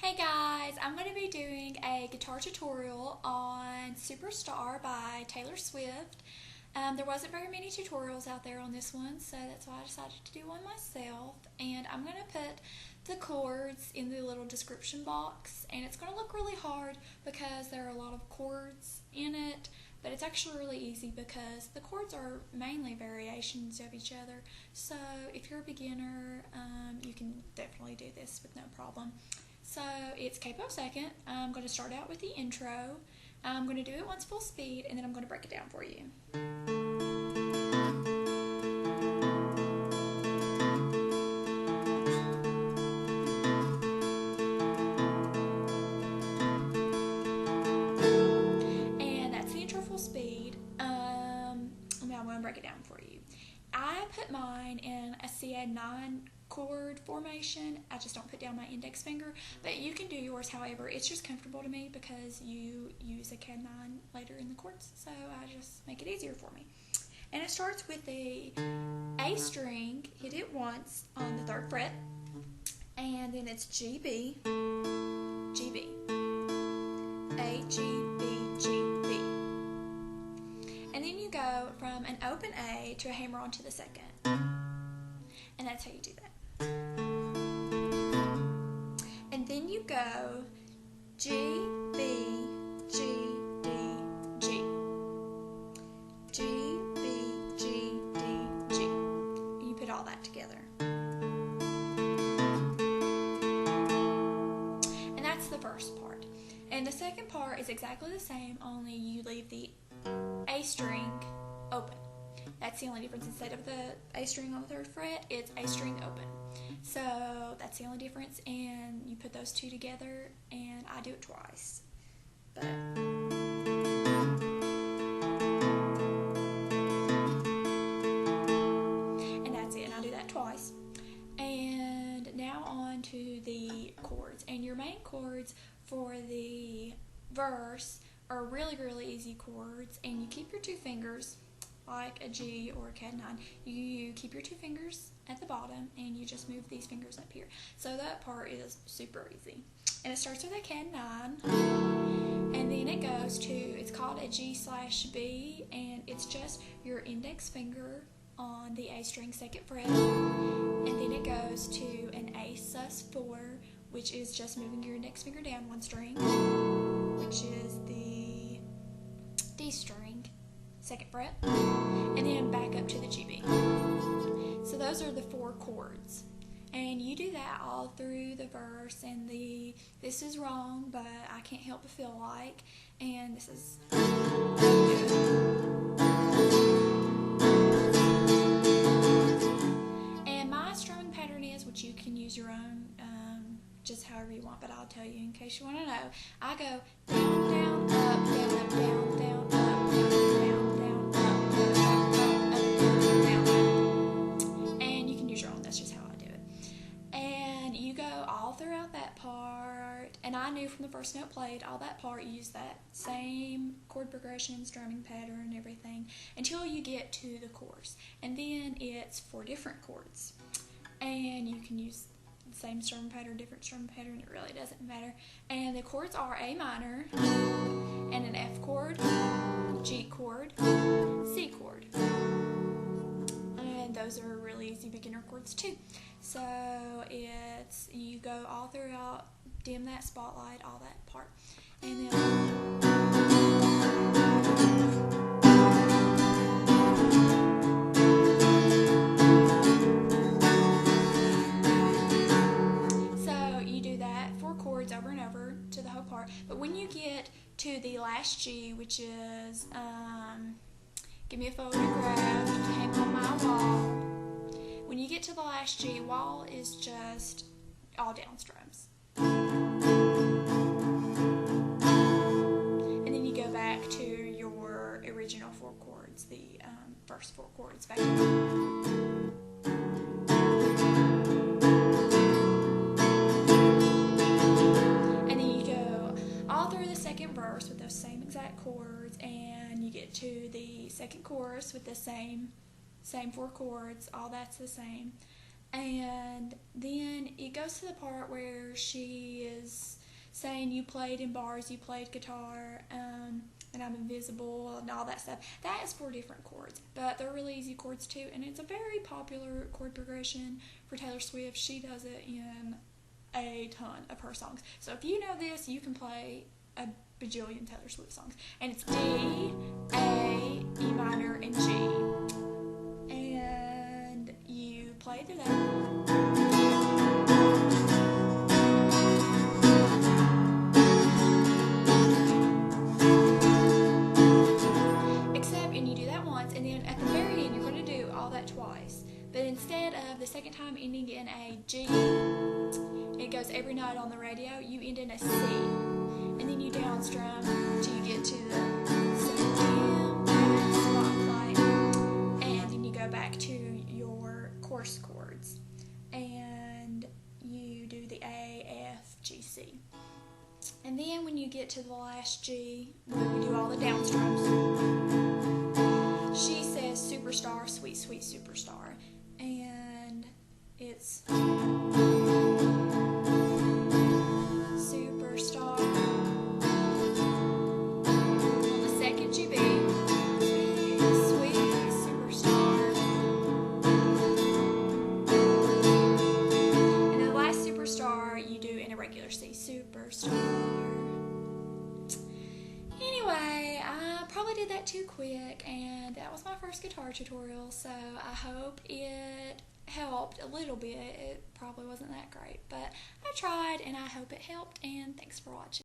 Hey guys, I'm going to be doing a guitar tutorial on Superstar by Taylor Swift. There wasn't very many tutorials out there on this one, so that's why I decided to do one myself. And I'm going to put the chords in the little description box, and it's going to look really hard because there are a lot of chords in it, but it's actually really easy because the chords are mainly variations of each other. So if you're a beginner, you can definitely do this with no problem. So it's capo second. I'm going to start out with the intro. I'm going to do it once full speed, and then I'm going to break it down for you. And that's the intro full speed. Now I'm going to break it down for you. I put mine in a C-9 chord formation. I just don't put down my index finger, but you can do yours however. It's just comfortable to me because you use a CAD 9 later in the chords, so I just make it easier for me. And it starts with the A string, hit it once on the 3rd fret, and then it's G, B, G, B, A, G, B, G, B. And then you go from an open A to a hammer on to the 2nd. And that's how you do that. And then you go G, B, G, D, G. G, B, G, D, G. And you put all that together. And that's the first part. And the second part is exactly the same, only you leave the A string open. That's the only difference. Instead of the A string on the 3rd fret, it's A string open. So that's the only difference, and you put those two together, and I do it twice. But and that's it, and I do that twice. And now on to the chords. And your main chords for the verse are really, really easy chords, and you keep your 2 fingers like a G or a CAD 9. You keep your 2 fingers at the bottom and you just move these fingers up here. So that part is super easy. And it starts with a CAD 9, and then it goes to, it's called a G/B, and it's just your index finger on the A string 2nd fret, and then it goes to an A sus4, which is just moving your index finger down 1 string, which is the D string 2nd fret, and then back up to the GB. So those are the 4 chords, and you do that all through the verse. And this is wrong, but I can't help but feel like, and this is and my strumming pattern is, which you can use your own, just however you want, but I'll tell you in case you want to know. I go down, down, up, down, up, down, down, up, down, down, down, up, down, down. And you can use your own. That's just how I do it. And you go all throughout that part. And I knew from the first note played, all that part, you use that same chord progression, strumming pattern, everything, until you get to the chorus. And then it's 4 different chords. And you can use the same strumming pattern, different strumming pattern, it really doesn't matter. And the chords are A minor, and an F chord, G chord, C chord. And those are really easy beginner chords too. So it's, you go all throughout, dim that spotlight, all that part. And then over and over to the whole part. But when you get to the last G, which is give me a photograph to hang on my wall, when you get to the last G, wall is just all down strums. And then you go back to your original 4 chords, the first 4 chords back to verse with those same exact chords, and you get to the 2nd chorus with the same 4 chords, all that's the same. And then it goes to the part where she is saying you played in bars, you played guitar, and I'm invisible and all that stuff. That is 4 different chords, but they're really easy chords too, and it's a very popular chord progression for Taylor Swift. She does it in a ton of her songs. So if you know this, you can play a bajillion Taylor Swift songs. And it's D, A, E minor, and G. And you play through that. And you do that once, and then at the very end you're going to do all that twice, but instead of the second time ending in a G, it goes every note on the radio, you end in a C, and then you downstrum till you get to the spotlight, and then you go back to your course chords, and you do the A, F, G, C. And then when you get to the last G, where we do all the downstrums, she says superstar, sweet, sweet superstar. And it's superstar. On the second G beat, sweet, sweet superstar. And then the last superstar you do in a regular C, superstar. Anyway, I probably did that too quick, and that was my first guitar tutorial, so I hope it helped a little bit. It probably wasn't that great, but I tried, and I hope it helped, and thanks for watching.